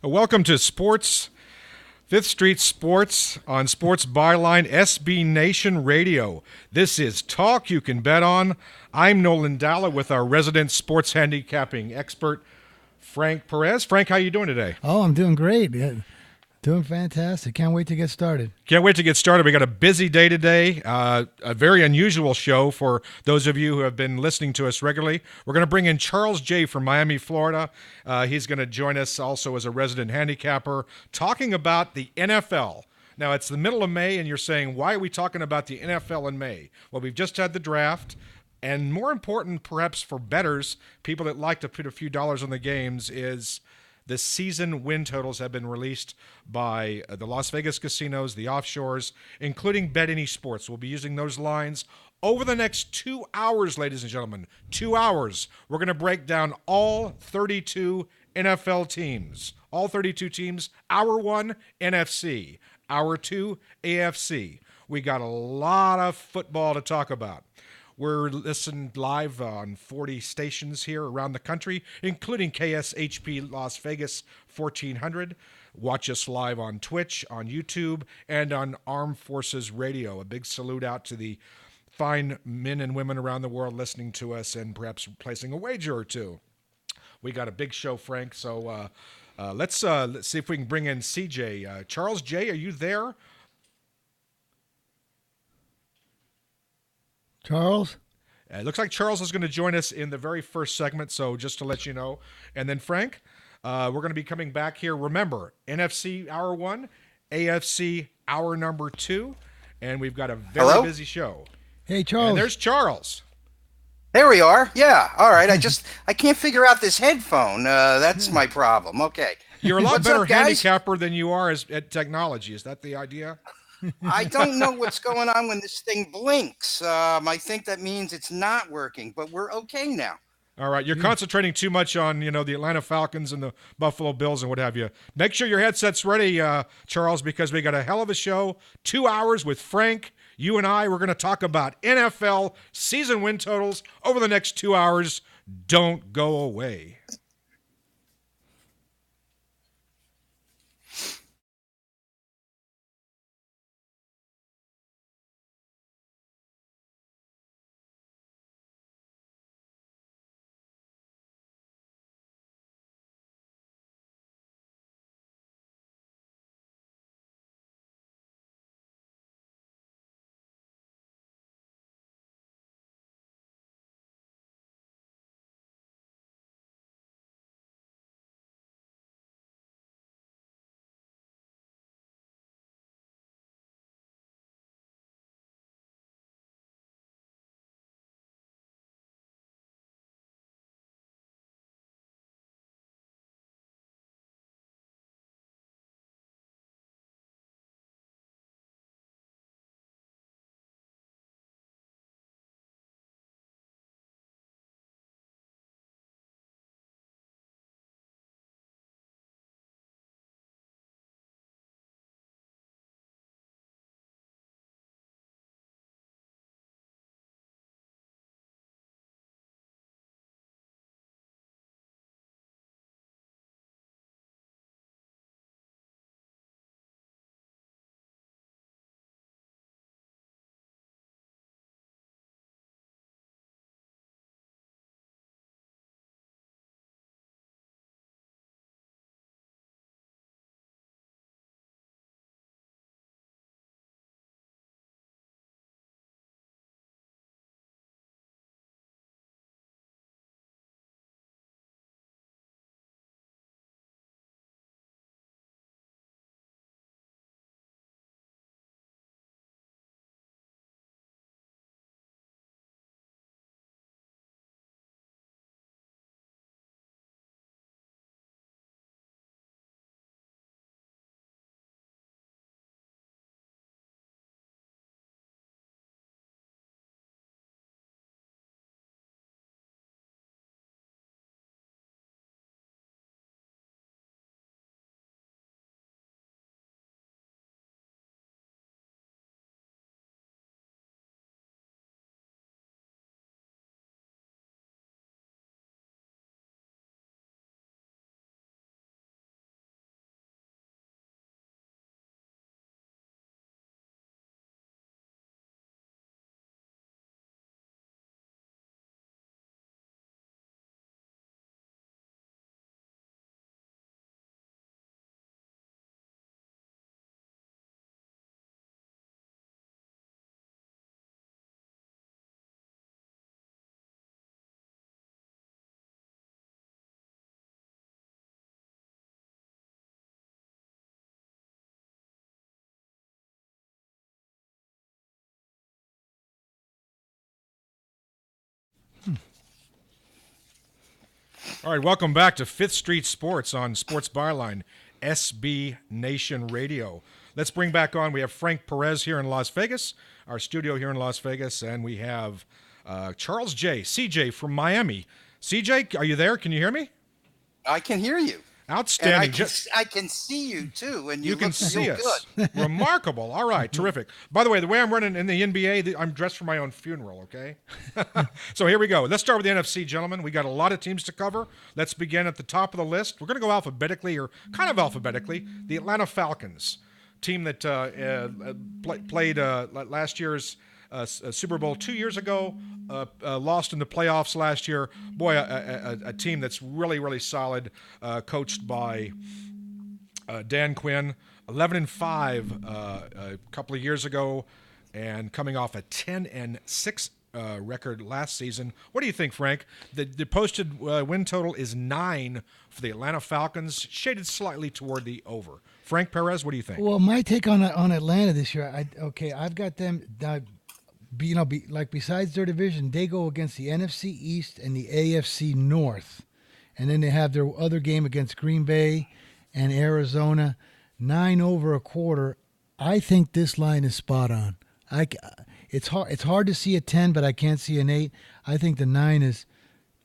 Welcome to Sports, Fifth Street Sports on Sports Byline SB Nation Radio. This is Talk You Can Bet On. I'm Nolan Dalla with our resident sports handicapping expert, Frank Perez. Frank, how you doing today? Oh, I'm doing great. Yeah, doing fantastic. Can't wait to get started. Can't wait to get started. We got a busy day today, a very unusual show for those of you who have been listening to us regularly. We're going to bring in Charles Jay from Miami, Florida. He's going to join us also as a resident handicapper, talking about the NFL. Now, it's the middle of May, and you're saying, why are we talking about the NFL in May? Well, we've just had the draft. And more important, perhaps for bettors, people that like to put a few dollars on the games, is the season win totals have been released by the Las Vegas casinos, the offshores, including Bet Any Sports. We'll be using those lines over the next 2 hours, ladies and gentlemen. 2 hours. We're going to break down all 32 NFL teams. All 32 teams. Hour 1, NFC. Hour 2, AFC. We got a lot of football to talk about. We're listened live on 40 stations here around the country, including KSHP Las Vegas 1400. Watch us live on Twitch, on YouTube, and on Armed Forces Radio. A big salute out to the fine men and women around the world listening to us and perhaps placing a wager or two. We got a big show, Frank, so let's see if we can bring in CJ. Charles Jay, are you there? Charles? It looks like Charles is going to join us in the very first segment, so just to let you know. And then, Frank, we're going to be coming back here. Remember, NFC Hour 1, AFC Hour number 2, and we've got a very busy show. Hey, Charles. And there's Charles. There we are. Yeah, all right. I can't figure out this headphone. That's my problem. Okay. You're a lot What's better up, guys? handicapper than you are at technology. Is that the idea? I don't know what's going on when this thing blinks. I think that means it's not working, but we're okay now. All right, you're concentrating too much on, the Atlanta Falcons and the Buffalo Bills and what have you. Make sure your headset's ready, Charles, because we got a hell of a show. 2 hours with Frank. You and I, we're going to talk about NFL season win totals over the next 2 hours. Don't go away. All right, welcome back to Fifth Street Sports on Sports Byline, SB Nation Radio. Let's bring back on. We have Frank Perez here in Las Vegas, our studio here in Las Vegas, and we have Charles Jay, CJ from Miami. CJ, are you there? Can you hear me? I can hear you. Outstanding. And I can see you too, and you can see us. Good. Remarkable. All right, terrific. By the way, the way I'm running in the NBA, I'm dressed for my own funeral, okay? So here we go. Let's start with the NFC, gentlemen. We got a lot of teams to cover. Let's begin at the top of the list. We're going to go alphabetically, or kind of alphabetically. The Atlanta Falcons, team that played last year's Super Bowl 2 years ago, lost in the playoffs last year. Boy, a team that's really, really solid, coached by Dan Quinn. 11-5 a couple of years ago, and coming off a 10-6 record last season. What do you think, Frank? The posted win total is 9 for the Atlanta Falcons, shaded slightly toward the over. Frank Perez, what do you think? Well, my take on Atlanta this year, I've got them. Besides their division, they go against the NFC East and the AFC North, and then they have their other game against Green Bay and Arizona. 9 over a quarter. I think this line is spot on. It's hard to see a 10, but I can't see an 8. I think the 9 is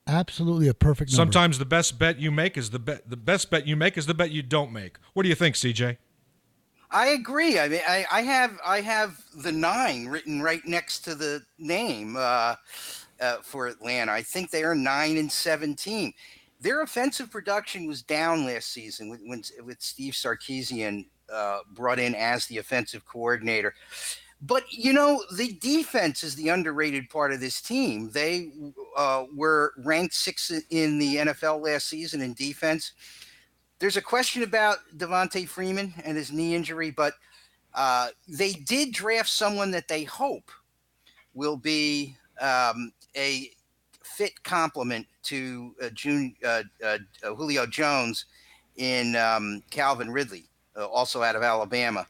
absolutely a perfect number. Sometimes the best bet you make is the best bet you make is the bet you don't make. What do you think, CJ? I agree. I mean, I have the 9 written right next to the name for Atlanta. I think they are 9-17. Their offensive production was down last season with Steve Sarkisian brought in as the offensive coordinator. But, the defense is the underrated part of this team. They were ranked 6th in the NFL last season in defense. There's a question about Devontae Freeman and his knee injury, but they did draft someone that they hope will be a fit complement to Julio Jones in Calvin Ridley, also out of Alabama.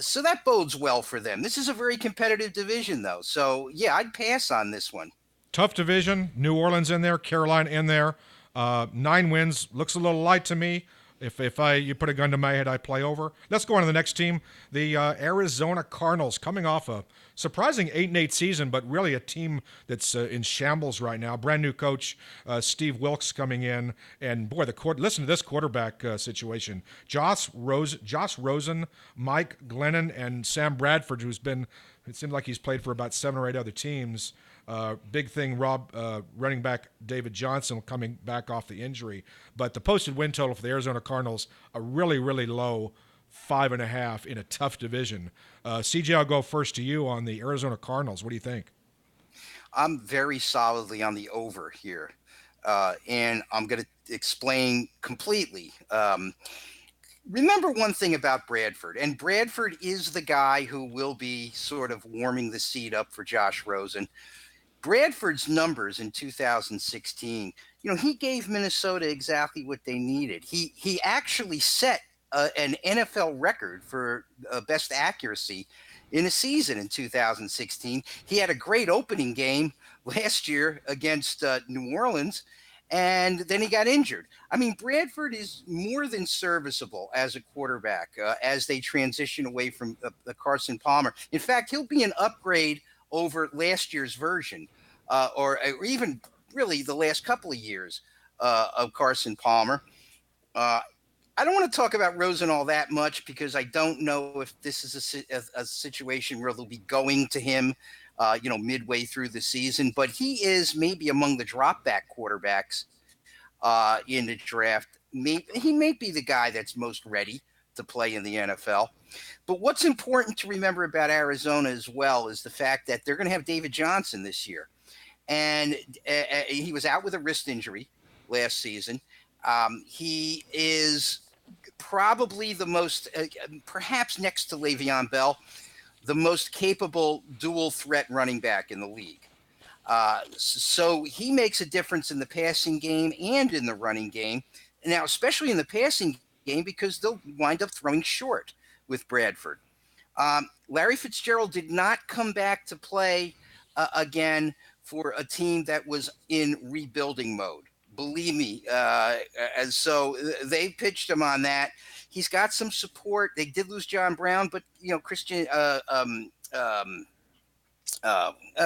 So that bodes well for them. This is a very competitive division, though. So, yeah, I'd pass on this one. Tough division. New Orleans in there, Carolina in there. 9 wins looks a little light to me. If you put a gun to my head, I play over. Let's go on to the next team, the Arizona Cardinals, coming off a surprising 8-8 season, but really a team that's in shambles right now. Brand new coach Steve Wilkes coming in, and boy, listen to this quarterback situation: Josh Rosen, Mike Glennon, and Sam Bradford, who's been. It seems like he's played for about 7 or 8 other teams. Big thing, running back David Johnson coming back off the injury. But the posted win total for the Arizona Cardinals, a really, really low 5.5 in a tough division. CJ, I'll go first to you on the Arizona Cardinals. What do you think? I'm very solidly on the over here, and I'm going to explain completely. Remember one thing about Bradford, and Bradford is the guy who will be sort of warming the seat up for Josh Rosen. Bradford's numbers in 2016, he gave Minnesota exactly what they needed. He actually set an NFL record for best accuracy in a season in 2016. He had a great opening game last year against New Orleans, and then he got injured. I mean, Bradford is more than serviceable as a quarterback as they transition away from Carson Palmer. In fact, he'll be an upgrade over last year's version, or even really the last couple of years of Carson Palmer. I don't want to talk about Rosen all that much because I don't know if this is a situation where they'll be going to him midway through the season, but he is maybe among the drop back quarterbacks in the draft. He may be the guy that's most ready to play in the NFL. But what's important to remember about Arizona as well is the fact that they're going to have David Johnson this year. And he was out with a wrist injury last season. He is probably the most, perhaps next to Le'Veon Bell, the most capable dual threat running back in the league. So he makes a difference in the passing game and in the running game. Now, especially in the passing game, because they'll wind up throwing short with Bradford. Larry Fitzgerald did not come back to play again for a team that was in rebuilding mode Believe me. And so they pitched him on that. He's got some support. They did lose John Brown, but Christian. Oh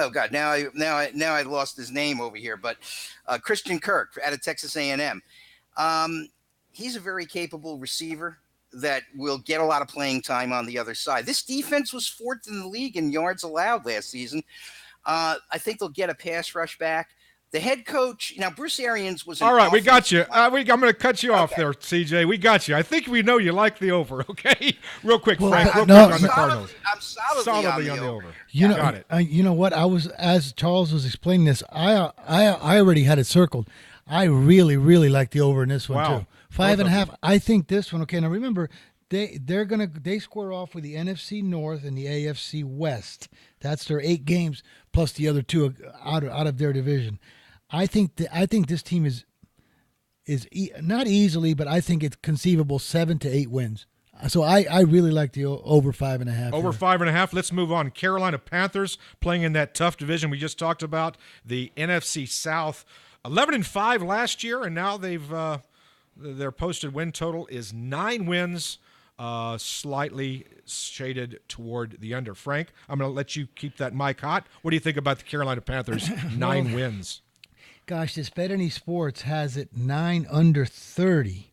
God! Now I lost his name over here. But Christian Kirk out of Texas A&M. He's a very capable receiver that will get a lot of playing time on the other side. This defense was 4th in the league in yards allowed last season. I think they'll get a pass rush back. The head coach, now Bruce Arians was all right. We got you. I'm going to cut you off Okay. there, CJ. We got you. I think we know you like the over. Okay, real quick, Frank. Real no, quick on the Cardinals. I'm solidly on the over. Got it. You know what? As Charles was explaining this, I already had it circled. I really, really like the over in this one Wow. too. 5.5. I think this one. Okay, now remember they square off with the NFC North and the AFC West. That's their 8 games plus the other 2 out of their division. I think this team is not easily, but I think it's conceivable 7 to 8 wins. So I really like the over 5.5. Over 5.5. Let's move on. Carolina Panthers playing in that tough division we just talked about, the NFC South. 11-5 last year, and now their posted win total is 9 wins, slightly shaded toward the under. Frank, I'm going to let you keep that mic hot. What do you think about the Carolina Panthers' 9 wins? Gosh, this Bet Any Sports has it 9 under 30.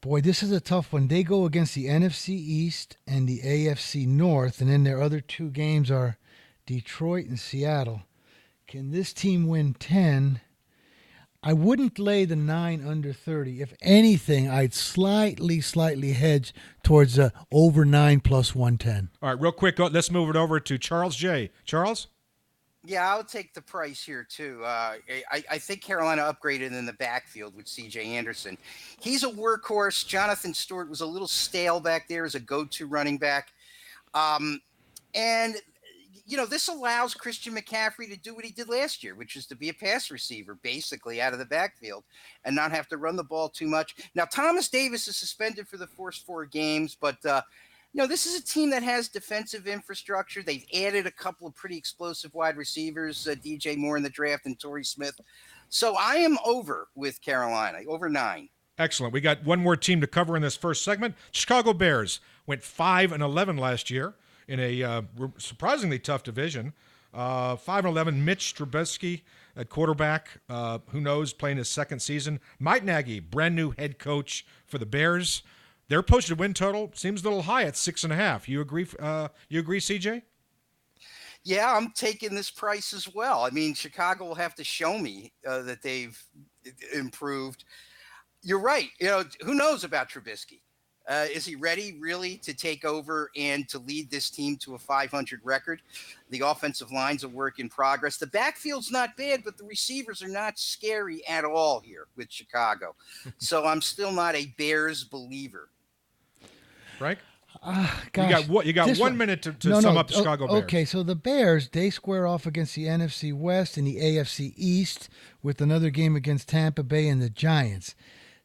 Boy, this is a tough one. They go against the NFC East and the AFC North, and then their other 2 games are Detroit and Seattle. Can this team win 10? I wouldn't lay the 9 under 30. If anything, I'd slightly hedge towards over 9 plus 110. All right, real quick, let's move it over to Charles Jay. Charles? Yeah, I'll take the price here too. I think Carolina upgraded in the backfield with C.J. Anderson. He's a workhorse. Jonathan Stewart was a little stale back there as a go-to running back. And this allows Christian McCaffrey to do what he did last year, which is to be a pass receiver, basically out of the backfield and not have to run the ball too much. Now, Thomas Davis is suspended for the first 4 games, but this is a team that has defensive infrastructure. They've added a couple of pretty explosive wide receivers, DJ Moore in the draft and Torrey Smith. So I am over with Carolina, over 9. Excellent. We got one more team to cover in this first segment. Chicago Bears went 5-11 last year in a surprisingly tough division. 5-11, Mitch Trubisky at quarterback. Who knows, playing his second season. Mike Nagy, brand new head coach for the Bears. Their posted win total seems a little high at 6.5. You agree? You agree, CJ? Yeah, I'm taking this price as well. I mean, Chicago will have to show me that they've improved. You're right. Who knows about Trubisky? Is he ready really to take over and to lead this team to a 500 record? The offensive line's a work in progress. The backfield's not bad, but the receivers are not scary at all here with Chicago. So I'm still not a Bears believer. Frank? Gosh, you got 1 minute to sum up the Chicago Bears. Okay, so the Bears, they square off against the NFC West and the AFC East with another game against Tampa Bay and the Giants.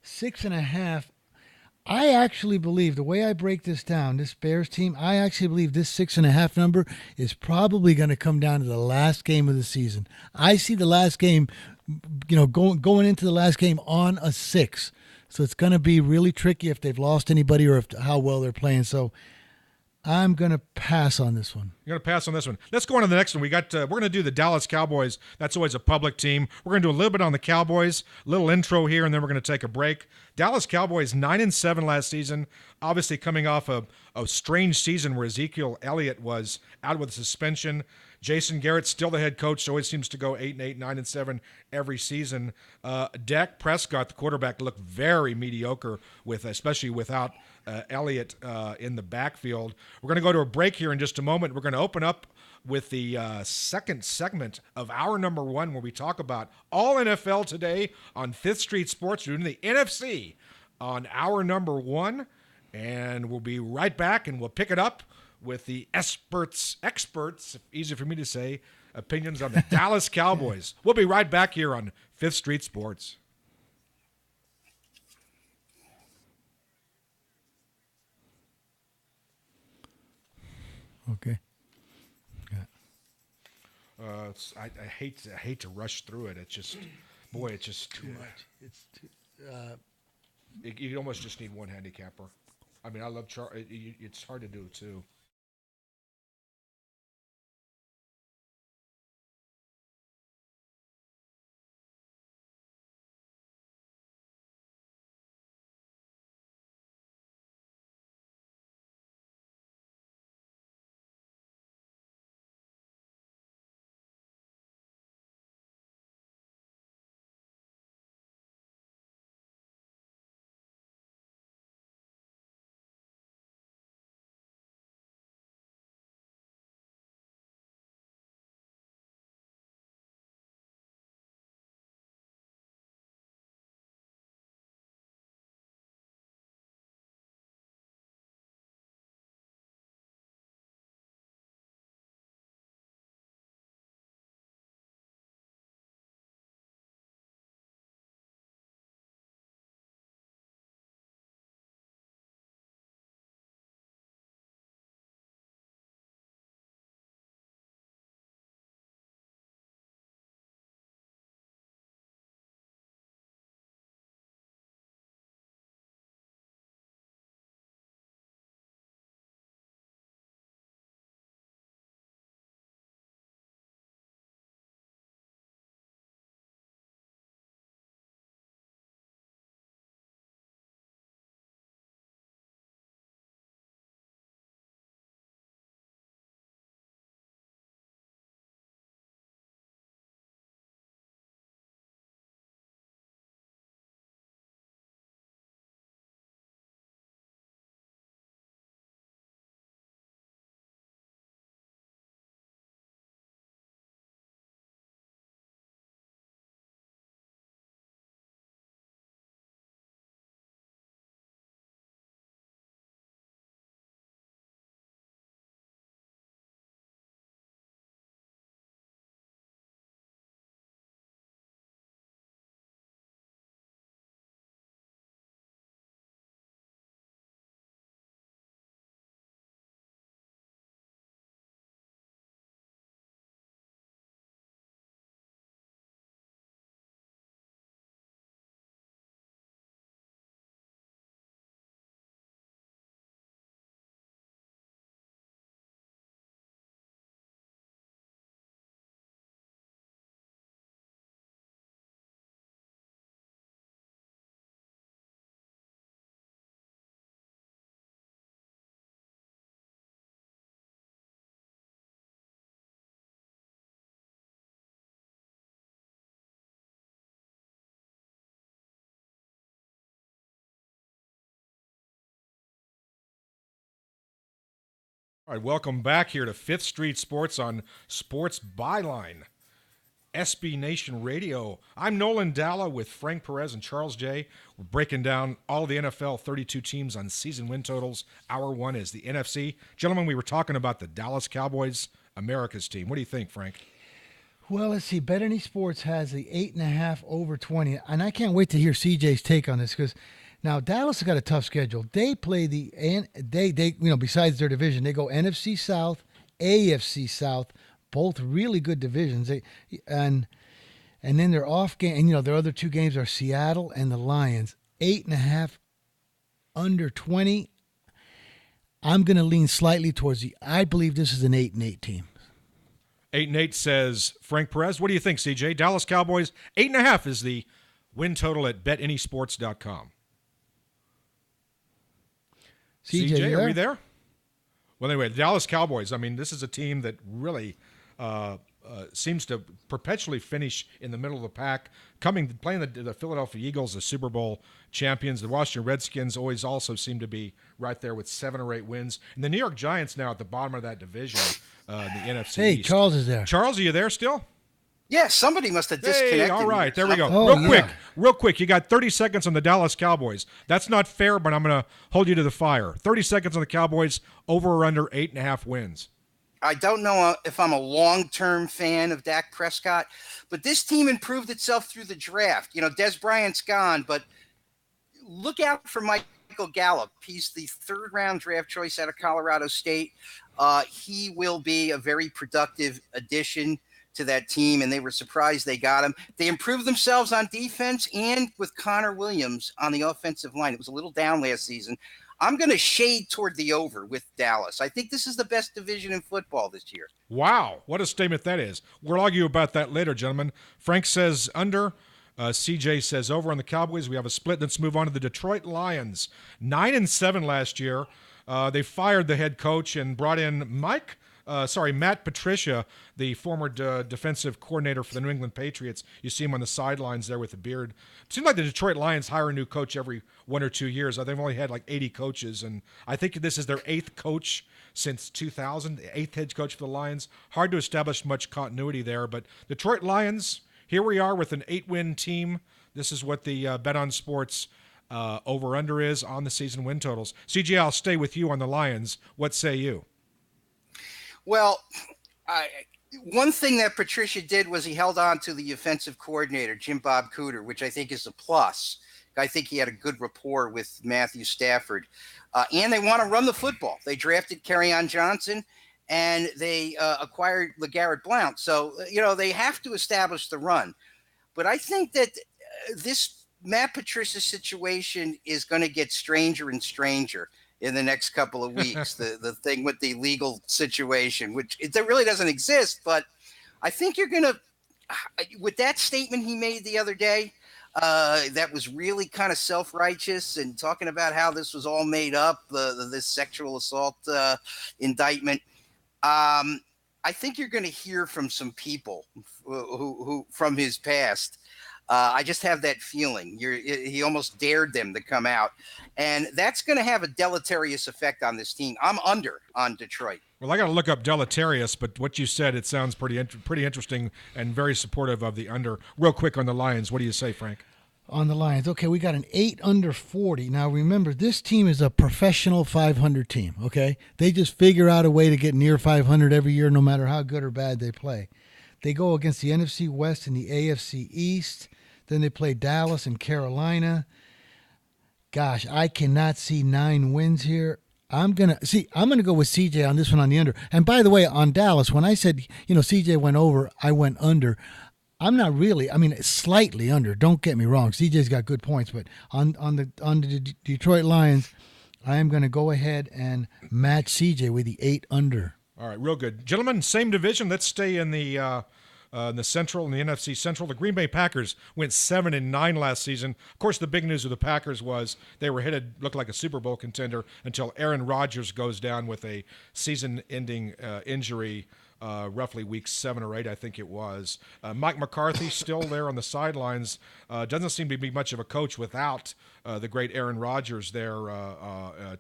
6.5. I actually believe, the way I break this down, this Bears team, I actually believe this 6.5 number is probably going to come down to the last game of the season. I see the last game, going into the last game on a 6. So it's going to be really tricky if they've lost anybody or how well they're playing. So I'm going to pass on this one. You're going to pass on this one. Let's go on to the next one. We're going to do the Dallas Cowboys. That's always a public team. We're going to do a little bit on the Cowboys, a little intro here, and then we're going to take a break. Dallas Cowboys 9-7 last season, obviously coming off a strange season where Ezekiel Elliott was out with a suspension. Jason Garrett's still the head coach, so always seems to go 8-8, 9-7 every season. Dak Prescott, the quarterback, looked very mediocre especially without Elliott in the backfield. We're going to go to a break here in just a moment. We're going to open up with the second segment of our number 1, where we talk about all NFL today on 5th Street Sports. We're doing the NFC on our number 1, and we'll be right back, and we'll pick it up with the experts, easy for me to say, opinions on the Dallas Cowboys. We'll be right back here on 5th Street Sports. Okay. I hate to rush through it. It's just Boy, it's just too much. It's too. you almost just need one handicapper. I mean, I love Charles. It's hard to do too. All right, welcome back here to Fifth Street Sports on Sports Byline, SB Nation Radio. I'm Nolan Dalla with Frank Perez and Charles Jay. We're breaking down all the NFL 32 teams on season win totals. Hour one is the NFC. Gentlemen, we were talking about the Dallas Cowboys, America's team. What do you think, Frank? Well, let's see. Bet Any Sports has the 8.5 over 20, and I can't wait to hear CJ's take on this because now Dallas has got a tough schedule. They play besides their division, they go NFC South, AFC South, both really good divisions. And then their off game, and their other two games are Seattle and the Lions. 8.5 under 20. I'm going to lean slightly towards I believe this is an 8-8 team. 8-8 says Frank Perez. What do you think, CJ? Dallas Cowboys, 8.5 is the win total at betanysports.com. CJ, are we there? Well, anyway, the Dallas Cowboys, I mean, this is a team that really seems to perpetually finish in the middle of the pack, playing the Philadelphia Eagles, the Super Bowl champions. The Washington Redskins always also seem to be right there with 7 or 8 wins. And the New York Giants now at the bottom of that division, the NFC Hey, East. Charles is there. Charles, are you there still? Yeah, somebody must have disconnected. Hey, all right, there we go. Oh, Real quick. You got 30 seconds on the Dallas Cowboys. That's not fair, but I'm going to hold you to the fire. 30 seconds on the Cowboys, over or under 8.5 wins. I don't know if I'm a long-term fan of Dak Prescott, but this team improved itself through the draft. Des Bryant's gone, but look out for Michael Gallup. He's the 3rd-round draft choice out of Colorado State. He will be a very productive addition to that team, and they were surprised they got him. They improved themselves on defense and with Connor Williams on the offensive line. It was a little down last season. I'm going to shade toward the over with Dallas. I think this is the best division in football this year. Wow, what a statement that is. We'll argue about that later, gentlemen. Frank says under. CJ says over on the Cowboys. We have a split. Let's move on to the Detroit Lions. 9-7 last year. They fired the head coach and brought in Matt Patricia, the former defensive coordinator for the New England Patriots. You see him on the sidelines there with the beard. It seems like the Detroit Lions hire a new coach every 1 or 2 years. They've only had like 80 coaches, and I think this is their 8th coach since 2000, the 8th head coach for the Lions. Hard to establish much continuity there, but Detroit Lions, here we are with an 8-win team. This is what the Bet on Sports over-under is on the season win totals. CJ, I'll stay with you on the Lions. What say you? Well, one thing that Patricia did was he held on to the offensive coordinator, Jim Bob Cooter, which I think is a plus. I think he had a good rapport with Matthew Stafford. And they want to run the football. They drafted Kerryon Johnson, and they acquired LeGarrette Blount. So, they have to establish the run. But I think that this Matt Patricia situation is going to get stranger and stranger in the next couple of weeks. the thing with the legal situation, which it really doesn't exist. But I think you're going to, with that statement he made the other day, that was really kind of self-righteous and talking about how this was all made up, this sexual assault indictment. I think you're going to hear from some people who from his past. I just have that feeling. He almost dared them to come out, and that's going to have a deleterious effect on this team. I'm under on Detroit. Well, I got to look up deleterious, but what you said, it sounds pretty interesting and very supportive of the under. Real quick on the Lions, what do you say, Frank? On the Lions, okay, we got an 8 under 40. Now, remember, this team is a professional 500 team, okay? They just figure out a way to get near 500 every year, no matter how good or bad they play. They go against the NFC West and the AFC East. Then they play Dallas and Carolina. Gosh, I cannot see 9 wins here. I'm gonna go with CJ on this one on the under. And by the way, on Dallas, when I said CJ went over, I went under. I'm not really. I mean, slightly under. Don't get me wrong. CJ's got good points, but on the Detroit Lions, I am going to go ahead and match CJ with the 8 under. All right, real good, gentlemen. Same division. Let's stay in the Central, in the NFC Central. The Green Bay Packers went 7-9 last season. Of course, the big news of the Packers was they were looked like a Super Bowl contender until Aaron Rodgers goes down with a season-ending injury. Roughly week 7 or 8, I think it was. Mike McCarthy still there on the sidelines. Doesn't seem to be much of a coach without the great Aaron Rodgers there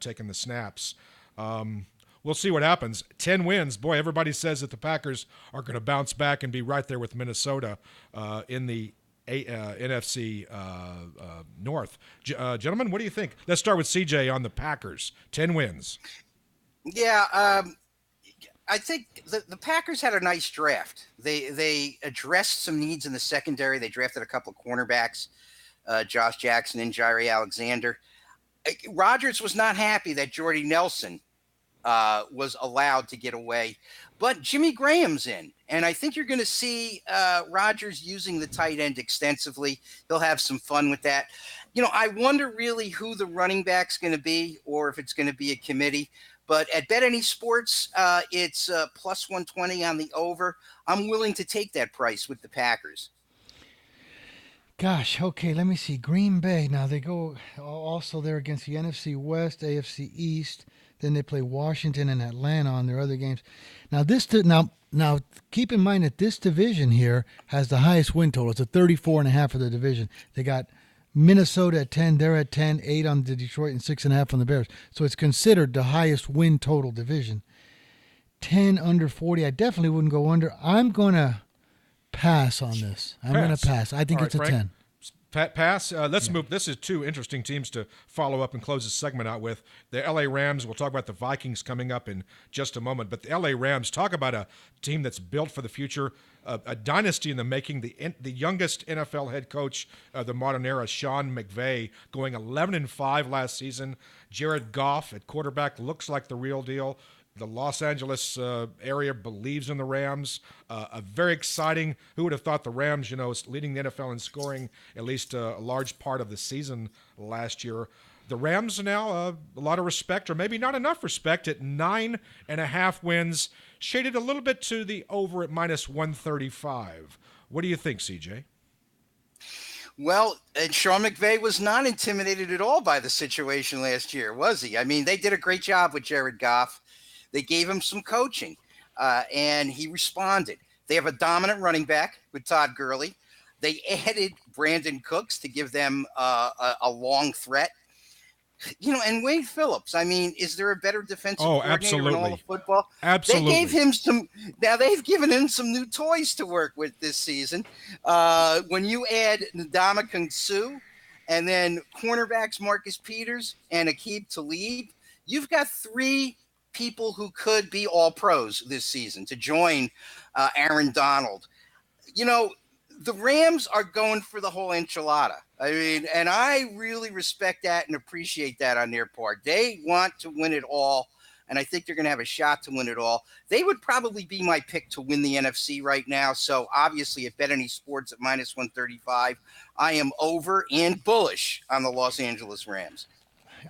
taking the snaps. We'll see what happens. 10 wins. Boy, everybody says that the Packers are going to bounce back and be right there with Minnesota in the NFC North. Gentlemen, what do you think? Let's start with CJ on the Packers. 10 wins. Yeah, I think the Packers had a nice draft. They addressed some needs in the secondary. They drafted a couple of cornerbacks, Josh Jackson and Jaire Alexander. Rodgers was not happy that Jordy Nelson was allowed to get away, but Jimmy Graham's in, and I think you're going to see Rodgers using the tight end extensively. He'll have some fun with that. I wonder really who the running back's going to be, or if it's going to be a committee. But at Bet Any Sports, it's plus 120 on the over. I'm willing to take that price with the Packers. Gosh, okay, let me see. Green Bay. Now they go also there against the NFC West, AFC East. Then they play Washington and Atlanta on their other games. Now keep in mind that this division here has the highest win total. It's a 34.5 for the division. They got Minnesota at 10, they're at 10, 8 on the Detroit, and 6.5 on the Bears. So it's considered the highest win total division. 10 under 40. I definitely wouldn't go under. I'm going to pass on this. I'm going to pass. I think it's a Frank, 10. Pass. Let's move. This is 2 interesting teams to follow up and close this segment out with. The LA Rams. We'll talk about the Vikings coming up in just a moment. But the LA Rams, talk about a team that's built for the future, a dynasty in the making. The youngest NFL head coach of the modern era, Sean McVay, going 11-5 last season. Jared Goff at quarterback looks like the real deal. The Los Angeles area believes in the Rams. A very exciting. Who would have thought the Rams, leading the NFL in scoring at least a large part of the season last year. The Rams now a lot of respect, or maybe not enough respect, at 9.5 wins, shaded a little bit to the over at -135. What do you think, CJ? Well, and Sean McVay was not intimidated at all by the situation last year, was he? I mean, they did a great job with Jared Goff. They gave him some coaching, and he responded. They have a dominant running back with Todd Gurley. They added Brandon Cooks to give them a long threat. And Wade Phillips. I mean, is there a better defensive coordinator in all of football? Absolutely. They gave him some. Now they've given him some new toys to work with this season. When you add Ndamukong Suh and then cornerbacks Marcus Peters and Aqib Talib, you've got 3 people who could be all pros this season to join Aaron Donald. The Rams are going for the whole enchilada. I mean, and I really respect that and appreciate that on their part. They want to win it all, and I think they're going to have a shot to win it all. They would probably be my pick to win the NFC right now. So obviously at Bet Any Sports at -135, I am over and bullish on the Los Angeles Rams.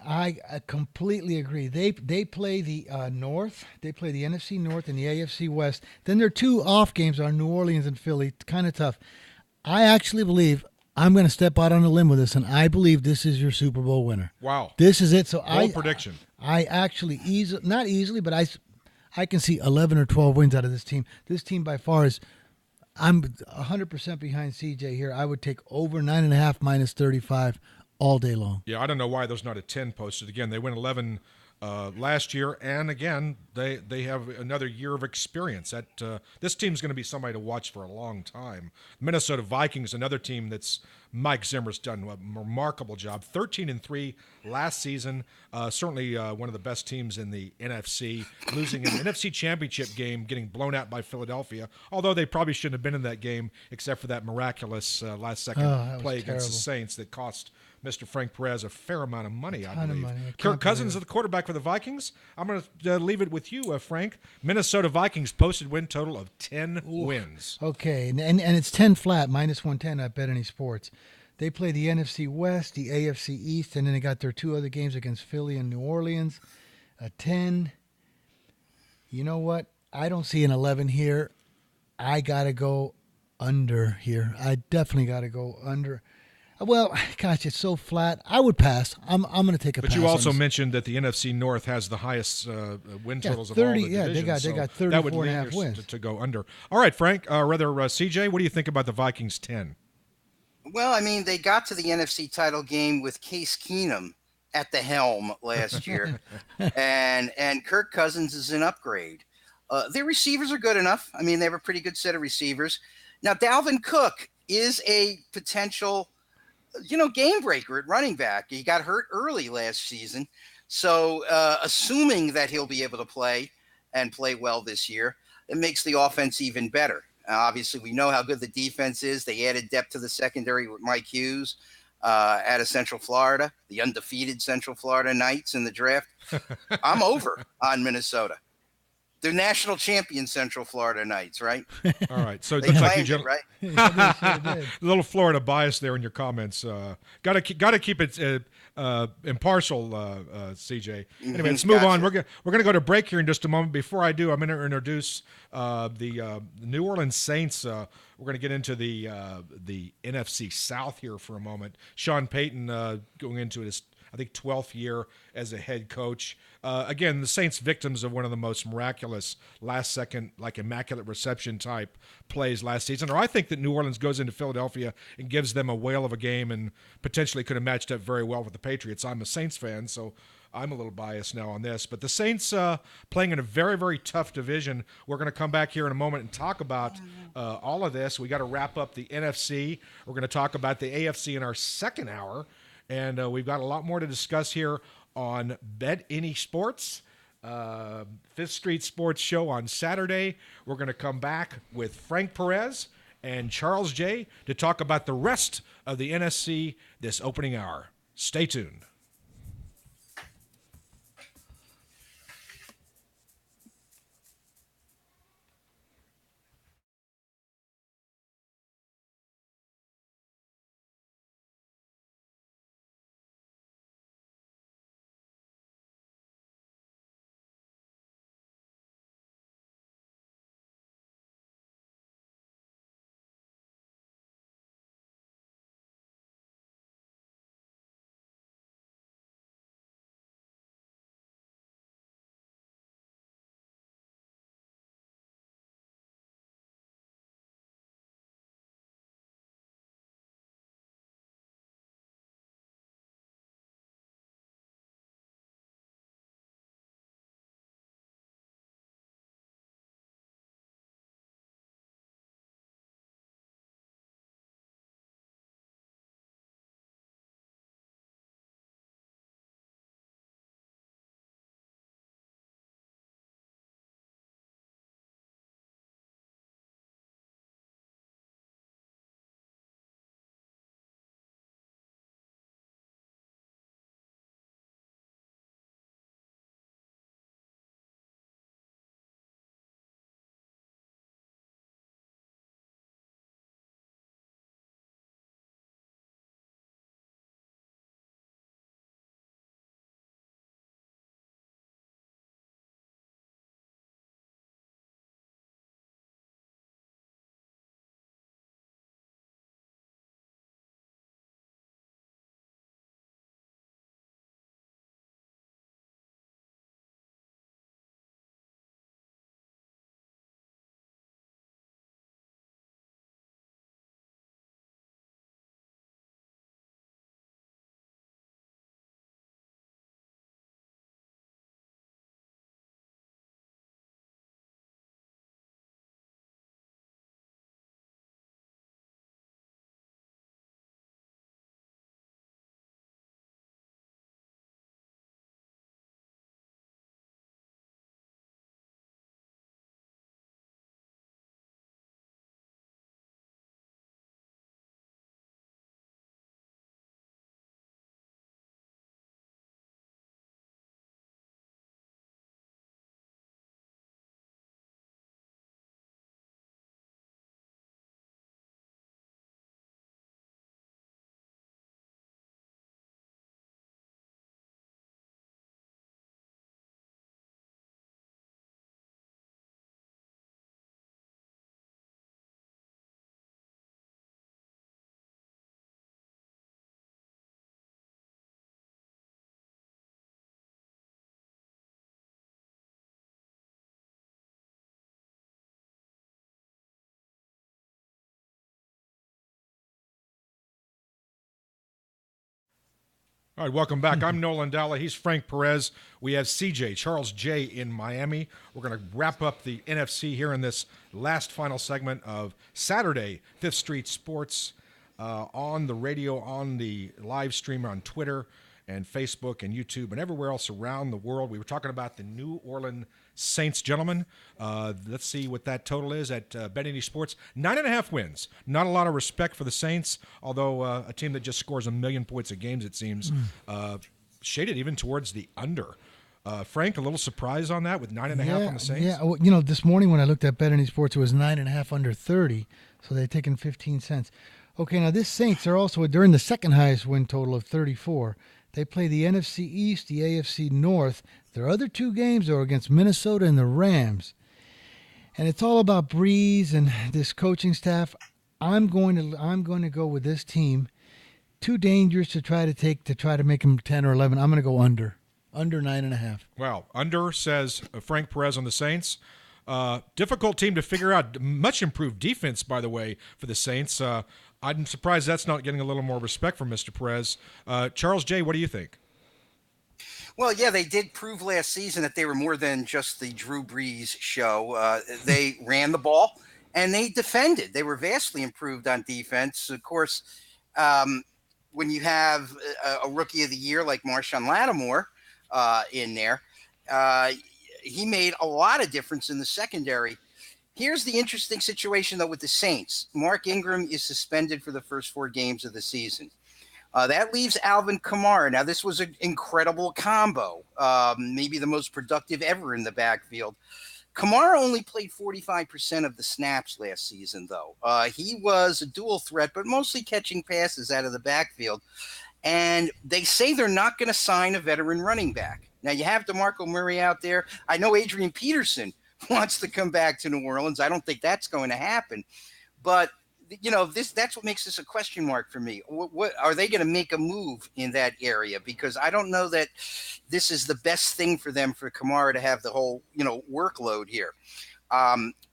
I completely agree. They play the North. They play the NFC North and the AFC West. Then their 2 off games are New Orleans and Philly. Kind of tough. I actually believe I'm going to step out on a limb with this, and I believe this is your Super Bowl winner. Wow. This is it. So Bold prediction. I actually not easily, but I can see 11 or 12 wins out of this team. This team by far is. I'm 100% behind CJ here. I would take over 9.5 -35. All day long. Yeah, I don't know why there's not a 10 posted. Again, they went 11 last year, and again, they have another year of experience. This team's going to be somebody to watch for a long time. Minnesota Vikings, another team that's Mike Zimmer's done a remarkable job. 13-3 last season. Certainly one of the best teams in the NFC. Losing an NFC Championship game, getting blown out by Philadelphia. Although they probably shouldn't have been in that game, except for that miraculous last-second play against the Saints that cost Mr. Frank Perez a fair amount of money, I believe. Kirk Cousins is the quarterback for the Vikings. I'm going to leave it with you, Frank. Minnesota Vikings posted win total of 10 wins. Okay, and it's 10 flat, -110 at Bet Any Sports. They play the NFC West, the AFC East, and then they got their 2 other games against Philly and New Orleans. A 10. You know what? I don't see an 11 here. I got to go under here. I definitely got to go under. Well, gosh, it's so flat. I would pass. I'm going to take a pass. But you also mentioned that the NFC North has the highest win totals of all the divisions. They got 34.5 wins to go under. All right, Frank. CJ, what do you think about the Vikings 10? Well, I mean, they got to the NFC title game with Case Keenum at the helm last year, and Kirk Cousins is an upgrade. Their receivers are good enough. I mean, they have a pretty good set of receivers. Now, Dalvin Cook is a potential game breaker at running back. He got hurt early last season. So assuming that he'll be able to play and play well this year, it makes the offense even better. Obviously, we know how good the defense is. They added depth to the secondary with Mike Hughes out of Central Florida, the undefeated Central Florida Knights in the draft. I'm over on Minnesota. They're national champion Central Florida Knights, right? All right. So it they looks like claimed you it, right? A little Florida bias there in your comments. Got to keep it impartial, CJ. Anyway, let's move on. We're gonna go to break here in just a moment. Before I do, I'm going to introduce the New Orleans Saints. We're going to get into the NFC South here for a moment. Sean Payton going into his, I think, 12th year as a head coach. Again, the Saints victims of one of the most miraculous last-second, like immaculate reception type plays last season. Or I think that New Orleans goes into Philadelphia and gives them a whale of a game and potentially could have matched up very well with the Patriots. I'm a Saints fan, so I'm a little biased now on this. But the Saints playing in a very, very tough division. We're going to come back here in a moment and talk about all of this. We got to wrap up the NFC. We're going to talk about the AFC in our second hour. And we've got a lot more to discuss here on Bet Any Sports, Fifth Street Sports Show on Saturday. We're going to come back with Frank Perez and Charles Jay to talk about the rest of the NFC this opening hour. Stay tuned. All right, welcome back. I'm Nolan Dalla. He's Frank Perez. We have CJ, Charles Jay in Miami. We're going to wrap up the NFC here in this last final segment of Saturday, Fifth Street Sports, on the radio, on the live stream on Twitter and Facebook and YouTube and everywhere else around the world. We were talking about the New Orleans Saints, gentlemen. Let's see what that total is at BetND Sports. 9.5 wins. Not a lot of respect for the Saints, although a team that just scores 1 million points a game, it seems, shaded even towards the under. Frank, a little surprise on that with 9.5 on the Saints? Yeah, well, this morning when I looked at BetND Sports, it was 9.5 under 30, so they're taking 15 cents. Okay, now this Saints are also during the second highest win total of 34. They play the NFC East, the AFC North. Their other two games are against Minnesota and the Rams. And it's all about Breeze and this coaching staff. I'm going to go with this team. Too dangerous to try to make them 10 or 11. I'm going to go under 9.5. Well, under says Frank Perez on the Saints. Difficult team to figure out. Much improved defense, by the way, for the Saints. I'm surprised that's not getting a little more respect from Mr. Perez. Charles Jay, what do you think? Well, yeah, they did prove last season that they were more than just the Drew Brees show. They ran the ball and they defended. They were vastly improved on defense. Of course, when you have a rookie of the year like Marshawn Lattimore in there, he made a lot of difference in the secondary. Here's the interesting situation, though, with the Saints. Mark Ingram is suspended for the first 4 games of the season. That leaves Alvin Kamara. Now, this was an incredible combo, maybe the most productive ever in the backfield. Kamara only played 45% of the snaps last season, though. He was a dual threat, but mostly catching passes out of the backfield. And they say they're not going to sign a veteran running back. Now, you have DeMarco Murray out there. I know Adrian Peterson wants to come back to New Orleans. I don't think that's going to happen. But, that's what makes this a question mark for me. What are they going to make a move in that area? Because I don't know that this is the best thing for them for Kamara to have the whole, workload here.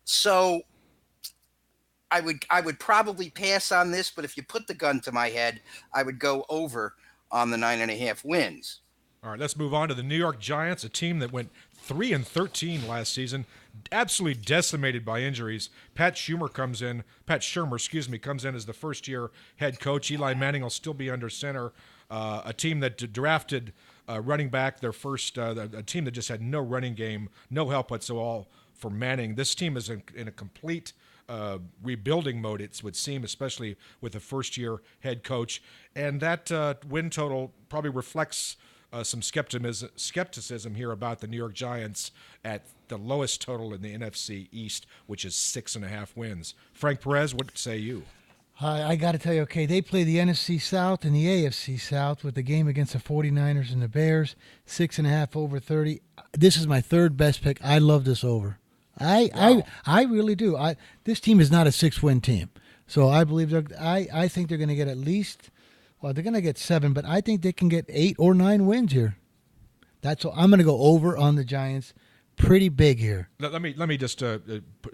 So I would probably pass on this, but if you put the gun to my head, I would go over on the 9.5 wins. All right, let's move on to the New York Giants, a team that went 3-13 last season, absolutely decimated by injuries. Pat Shurmur comes in as the first-year head coach. Eli Manning will still be under center. A team that drafted running back their first, a team that just had no running game, no help whatsoever for Manning. This team is in a complete rebuilding mode, it would seem, especially with a first-year head coach. And that win total probably reflects some skepticism here about the New York Giants at the lowest total in the NFC East, which is 6.5 wins. Frank Perez, what say you? I got to tell you, okay, they play the NFC South and the AFC South with the game against the 49ers and the Bears, 6.5 over 30. This is my third best pick. I love this over. I really do. This team is not a 6-win team, so I believe I think they're going to get at least. Well, they're going to get 7, but I think they can get 8 or 9 wins here. That's all. I'm going to go over on the Giants, pretty big here. Let me just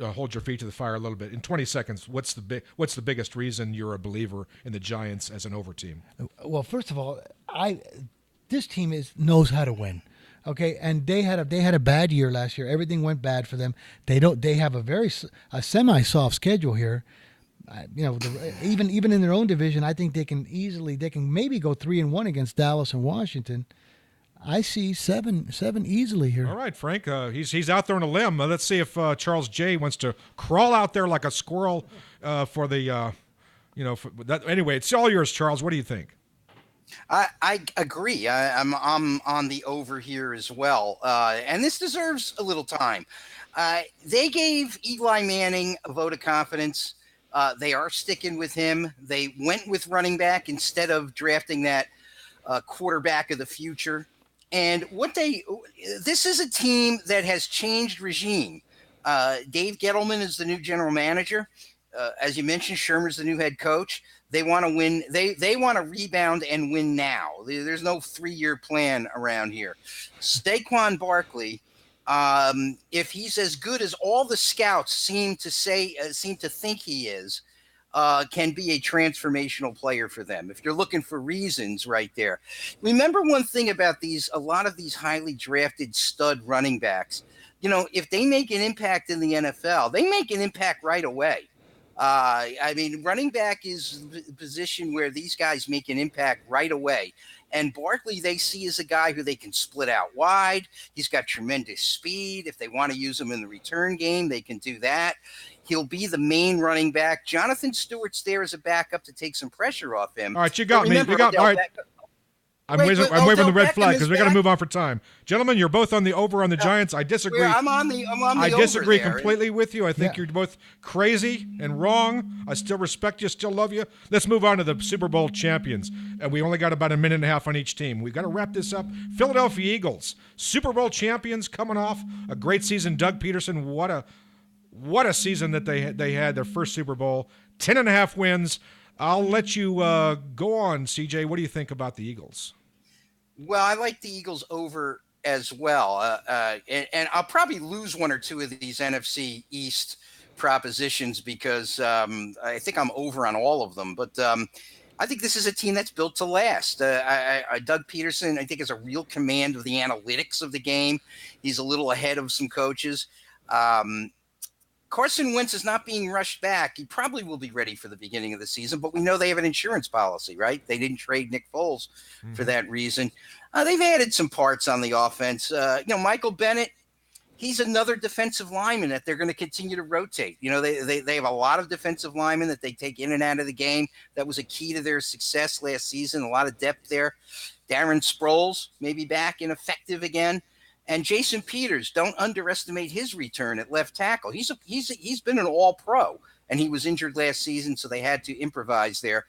hold your feet to the fire a little bit. In 20 seconds, what's the biggest reason you're a believer in the Giants as an over team? Well, first of all, this team knows how to win. Okay, and they had a bad year last year. Everything went bad for them. They have a semi-soft schedule here. Even in their own division, I think they can maybe go 3-1 against Dallas and Washington. I see seven easily here. All right, Frank. He's out there on a limb. Let's see if Charles Jay wants to crawl out there like a squirrel for the, for that. Anyway, it's all yours, Charles. What do you think? I agree. I'm on the over here as well, and this deserves a little time. They gave Eli Manning a vote of confidence. They are sticking with him. They went with running back instead of drafting that quarterback of the future. And this is a team that has changed regime. Dave Gettleman is the new general manager. As you mentioned, Shermer's the new head coach. They want to win. They want to rebound and win now. There's no 3-year plan around here. Saquon Barkley, if he's as good as all the scouts seem to think he is, can be a transformational player for them. If you're looking for reasons right there, remember one thing about a lot of these highly drafted stud running backs, if they make an impact in the NFL, they make an impact right away. I mean, running back is a position where these guys make an impact right away. And Barkley, they see as a guy who they can split out wide. He's got tremendous speed. If they want to use him in the return game, they can do that. He'll be the main running back. Jonathan Stewart's there as a backup to take some pressure off him. All right, you got me. All right. I'm waving the red flag because we got to move on for time. Gentlemen, you're both on the over on the Giants. I disagree. I'm on the I disagree completely with you. I think you're both crazy and wrong. I still respect you, still love you. Let's move on to the Super Bowl champions. And we only got about a minute and a half on each team. We've got to wrap this up. Philadelphia Eagles, Super Bowl champions, coming off a great season. Doug Peterson, what a season that they had, their first Super Bowl. 10.5 wins. I'll let you go on, CJ. What do you think about the Eagles? Well, I like the Eagles over as well. And I'll probably lose one or two of these NFC East propositions because I think I'm over on all of them. But I think this is a team that's built to last. Doug Peterson, I think, has a real command of the analytics of the game. He's a little ahead of some coaches. Carson Wentz is not being rushed back. He probably will be ready for the beginning of the season, but we know they have an insurance policy, right? They didn't trade Nick Foles for that reason. They've added some parts on the offense. Michael Bennett, he's another defensive lineman that they're going to continue to rotate. They have a lot of defensive linemen that they take in and out of the game. That was a key to their success last season. A lot of depth there. Darren Sproles may be back and effective again. And Jason Peters, don't underestimate his return at left tackle. He's been an all-pro, and he was injured last season, so they had to improvise there.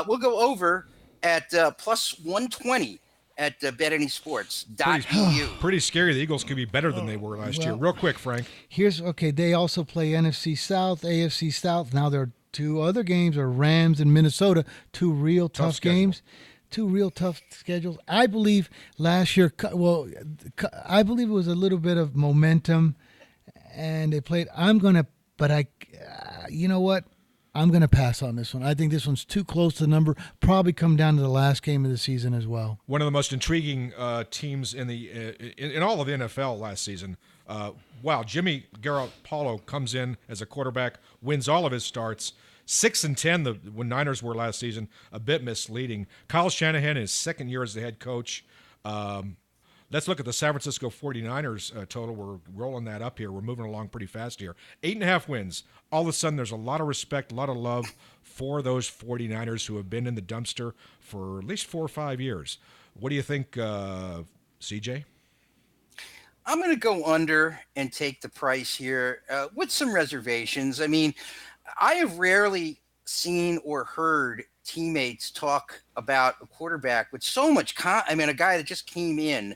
We'll go over at plus 120 at betanysports.eu. Pretty scary. The Eagles could be better than they were last year. Real quick, Frank. They also play NFC South, AFC South. Now their two other games are Rams and Minnesota, two real tough games. Two real tough schedules. I believe last year, I believe it was a little bit of momentum, and they played. You know what? I'm going to pass on this one. I think this one's too close to the number. Probably come down to the last game of the season as well. One of the most intriguing teams in all of the NFL last season. Jimmy Garoppolo comes in as a quarterback, wins all of his starts. 6-10 when Niners were last season, a bit misleading. Kyle Shanahan, his second year as the head coach. Let's look at the San Francisco 49ers total. We're rolling that up here. We're moving along pretty fast here. 8.5 wins. All of a sudden, there's a lot of respect, a lot of love for those 49ers who have been in the dumpster for at least 4 or 5 years. What do you think, CJ? I'm going to go under and take the price here with some reservations. I mean, I have rarely seen or heard teammates talk about a quarterback with so much a guy that just came in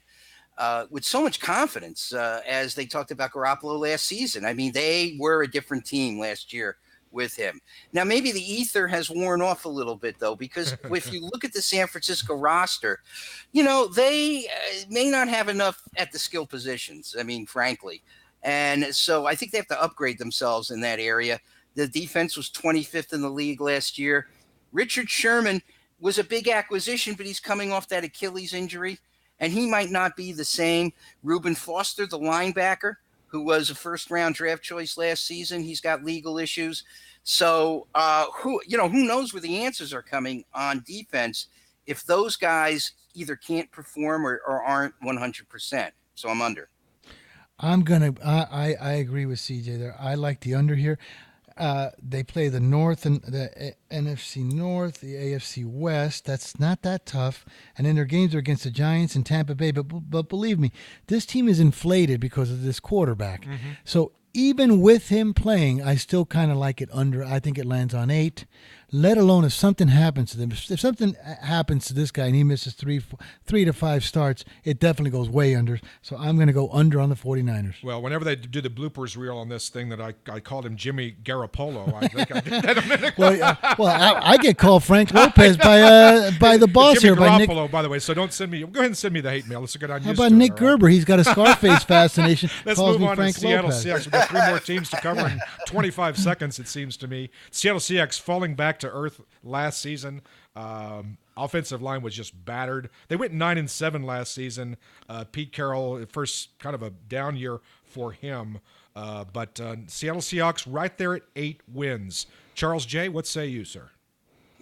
with so much confidence as they talked about Garoppolo last season. I mean, they were a different team last year with him. Now, maybe the ether has worn off a little bit, though, because if you look at the San Francisco roster, they may not have enough at the skill positions, I mean, frankly. And so I think they have to upgrade themselves in that area. The defense was 25th in the league last year. Richard Sherman was a big acquisition, but he's coming off that Achilles injury, and he might not be the same. Reuben Foster, the linebacker, who was a first-round draft choice last season, he's got legal issues. So who knows where the answers are coming on defense if those guys either can't perform or aren't 100%. So I'm under. I agree with CJ there. I like the under here. They play the North and the NFC North, the AFC West. That's not that tough. And then their games are against the Giants and Tampa Bay. But believe me, this team is inflated because of this quarterback. Mm-hmm. So even with him playing, I still kind of like it under. I think it lands on 8. let alone if something happens to them. If something happens to this guy and he misses 3 to 5 starts, it definitely goes way under. So I'm going to go under on the 49ers. Well, whenever they do the bloopers reel on this thing that I called him Jimmy Garoppolo, I think I did that a minute ago. I get called Frank Lopez by the boss Jimmy here. By Nick. Garoppolo, by the way, so don't send me. Go ahead and send me the hate mail. Let's get on. How about Nick Gerber? He's got a Scarface fascination. Let's calls move me on Frank to Seattle Lopez. Seahawks. We've got 3 more teams to cover in 25 seconds, it seems to me. Seattle Seahawks falling back to earth last season. Offensive line was just battered. They went 9-7 last season. Pete Carroll, first kind of a down year for him. But Seattle Seahawks right there at 8 wins. Charles Jay, what say you, sir?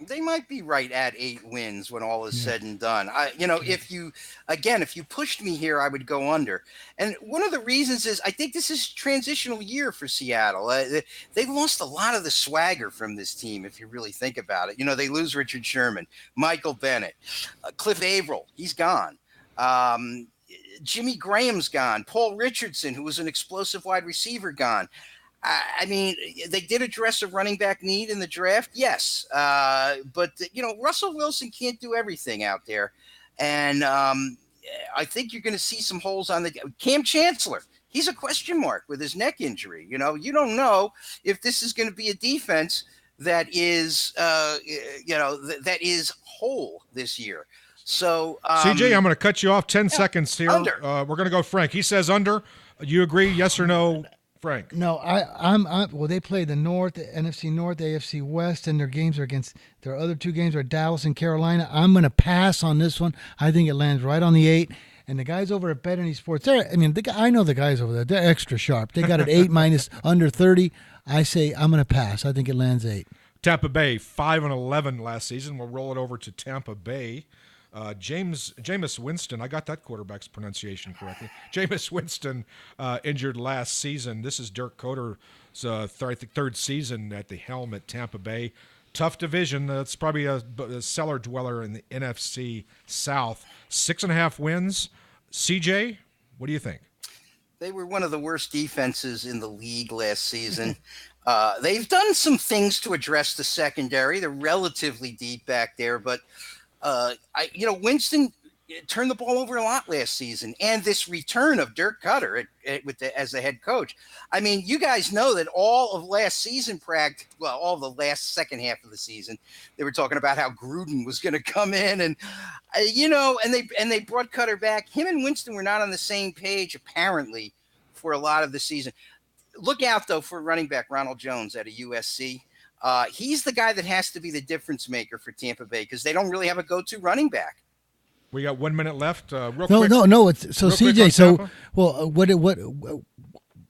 They might be right at 8 wins when all is said and done. If you pushed me here, I would go under. And one of the reasons is I think this is a transitional year for Seattle. They lost a lot of the swagger from this team, if you really think about it. They lose Richard Sherman, Michael Bennett, Cliff Averill, he's gone. Jimmy Graham's gone. Paul Richardson, who was an explosive wide receiver, gone. I mean, they did address a running back need in the draft, yes. But Russell Wilson can't do everything out there. And I think you're going to see some holes on the – Cam Chancellor, he's a question mark with his neck injury. You don't know if this is going to be a defense that is, that is whole this year. So CJ, I'm going to cut you off 10 seconds here. Under. We're going to go Frank. He says under. You agree? Yes or no, Frank? No, well, they play the North, the NFC North, the AFC West, and their games are against their other 2 games are Dallas and Carolina. I'm going to pass on this one. I think it lands right on the 8. And the guys over at Bet Any Sports, I know the guys over there. They're extra sharp. They got it 8 minus under 30. I say I'm going to pass. I think it lands 8. Tampa Bay 5-11 last season. We'll roll it over to Tampa Bay. Jameis Winston, I got that quarterback's pronunciation correctly. Jameis Winston injured last season. This is Dirk Koetter's third season at the helm at Tampa Bay. Tough division. It's probably a cellar dweller in the NFC South. 6.5 wins. CJ, what do you think? They were one of the worst defenses in the league last season. They've done some things to address the secondary. They're relatively deep back there, but Winston turned the ball over a lot last season, and this return of Dirk Koetter as the head coach. I mean, you guys know that all of last season, all the last second half of the season, they were talking about how Gruden was going to come in, and they brought Koetter back. Him and Winston were not on the same page apparently for a lot of the season. Look out though for running back Ronald Jones out of USC. He's the guy that has to be the difference maker for Tampa Bay because they don't really have a go-to running back. We got 1 minute left. Real quick. No. So CJ, Tampa?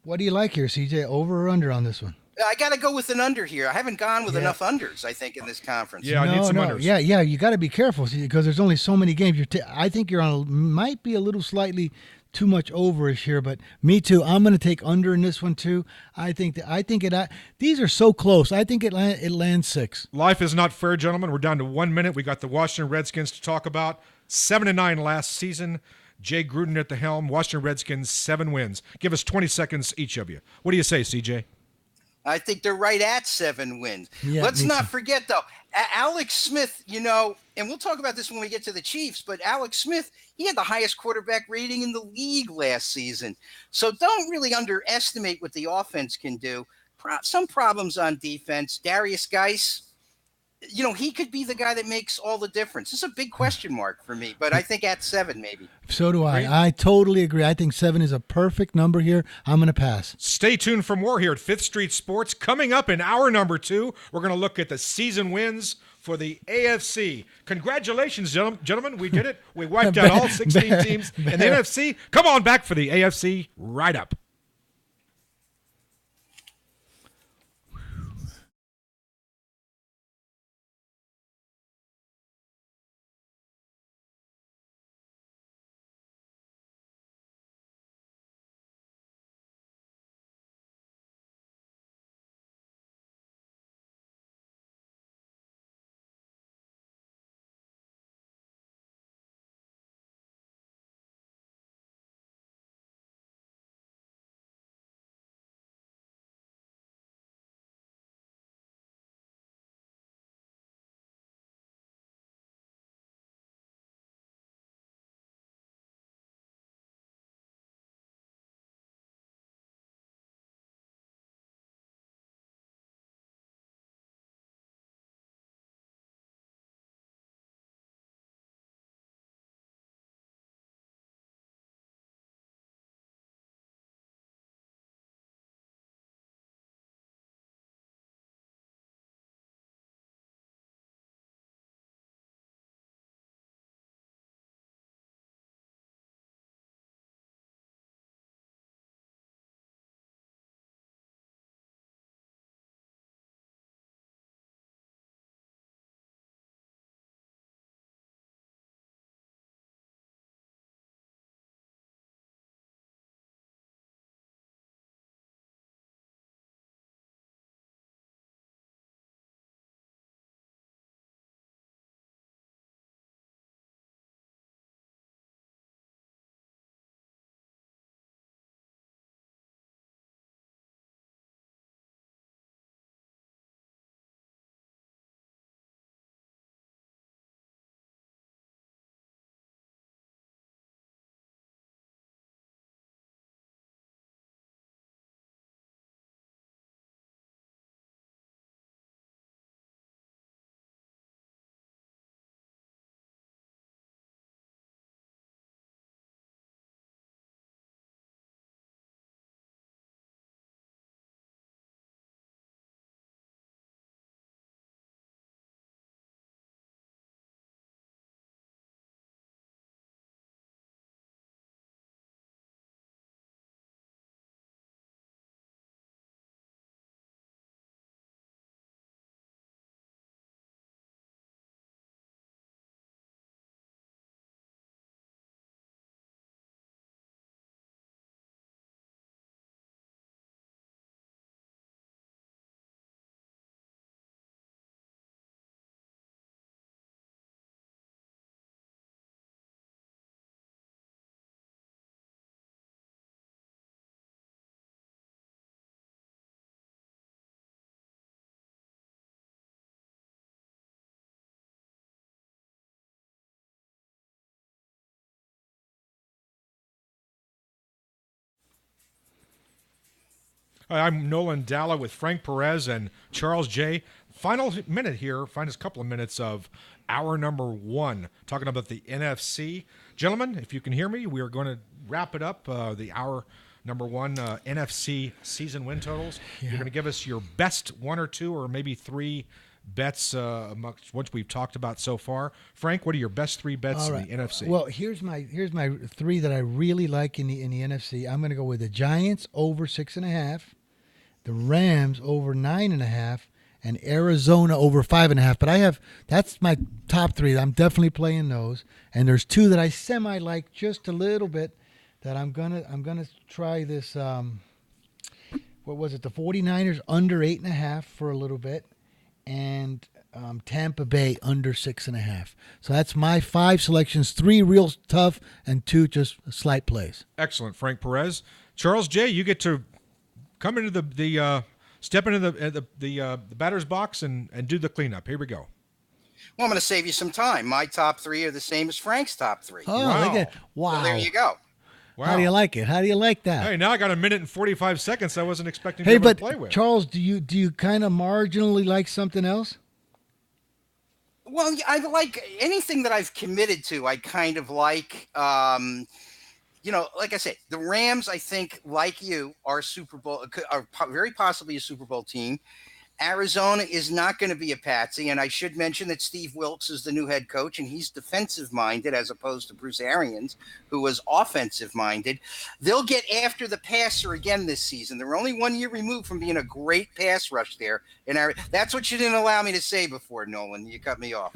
what do you like here, CJ? Over or under on this one? I got to go with an under here. I haven't gone with enough unders, I think, in this conference. Yeah, I need some unders. Yeah, you got to be careful because there's only so many games. I think you're might be a little slightly too much overish here, but me too. I'm going to take under in this one too. These are so close. I think it lands 6. Life is not fair, gentlemen. We're down to 1 minute. We got the Washington Redskins to talk about. 7-9 last season. Jay Gruden at the helm. Washington Redskins 7 wins. Give us 20 seconds each of you. What do you say, CJ? I think they're right at 7 wins. Yeah, Let's not forget, though, Alex Smith, and we'll talk about this when we get to the Chiefs, but Alex Smith, he had the highest quarterback rating in the league last season. So don't really underestimate what the offense can do. Some problems on defense. Darius Geis, he could be the guy that makes all the difference. It's a big question mark for me, but I think at 7 maybe. So do I. I totally agree. I think 7 is a perfect number here. I'm going to pass. Stay tuned for more here at 5th Street Sports. Coming up in hour number 2, we're going to look at the season wins for the AFC. Congratulations, gentlemen. We did it. We wiped out all 16 teams in the NFC. Come on back for the AFC write-up. Hi, I'm Nolan Dalla with Frank Perez and Charles Jay. Final minute here, finest couple of minutes of hour number 1, talking about the NFC. Gentlemen, if you can hear me, we are going to wrap it up, the hour number 1 NFC season win totals. Yeah. You're going to give us your best 1 or 2 or maybe 3 bets amongst what we've talked about so far. Frank, what are your best 3 bets in the NFC? Well, here's my 3 that I really like in the NFC. I'm going to go with the Giants over 6.5, the Rams over 9.5, and Arizona over 5.5. But that's my top 3. I'm definitely playing those. And there's 2 that I semi like just a little bit that I'm gonna try this. What was it? The 49ers under 8.5 for a little bit, and Tampa Bay under 6.5. So that's my 5 selections. 3 real tough and 2 just slight plays. Excellent, Frank Perez. Charles J., you get to come into the step into the batter's box and do the cleanup. Here we go. Well, I'm going to save you some time. My top 3 are the same as Frank's top 3. Oh, wow! Wow. So there you go. Wow. How do you like it? How do you like that? Hey, now I got a minute and 45 seconds I wasn't expecting to play with. Charles, do you kind of marginally like something else? Well, I like anything that I've committed to. I kind of like, like I said, the Rams, I think, like you, are very possibly a Super Bowl team. Arizona is not going to be a patsy, and I should mention that Steve Wilkes is the new head coach, and he's defensive-minded as opposed to Bruce Arians, who was offensive-minded. They'll get after the passer again this season. They're only 1 year removed from being a great pass rush there. And that's what you didn't allow me to say before, Nolan. You cut me off.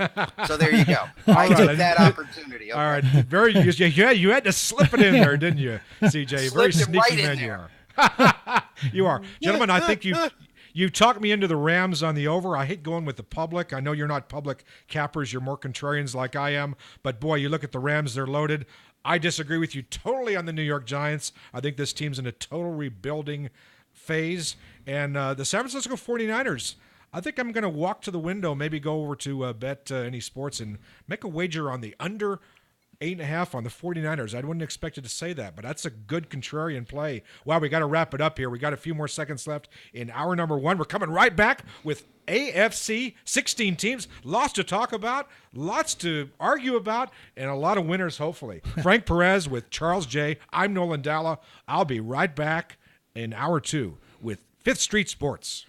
So there you go. I took that opportunity. Okay. All right. You had to slip it in there, didn't you, CJ? Very sneaky man you are. You are. Gentlemen, I think you talked me into the Rams on the over. I hate going with the public. I know you're not public cappers. You're more contrarians like I am. But, boy, you look at the Rams, they're loaded. I disagree with you totally on the New York Giants. I think this team's in a total rebuilding phase. And the San Francisco 49ers, I think I'm going to walk to the window, maybe go over to Bet Any Sports and make a wager on the under 8.5 on the 49ers. I wouldn't expect you to say that, but that's a good contrarian play. Wow, we got to wrap it up here. We got a few more seconds left in hour number 1. We're coming right back with AFC, 16 teams, lots to talk about, lots to argue about, and a lot of winners, hopefully. Frank Perez with Charles J. I'm Nolan Dalla. I'll be right back in hour 2 with 5th Street Sports.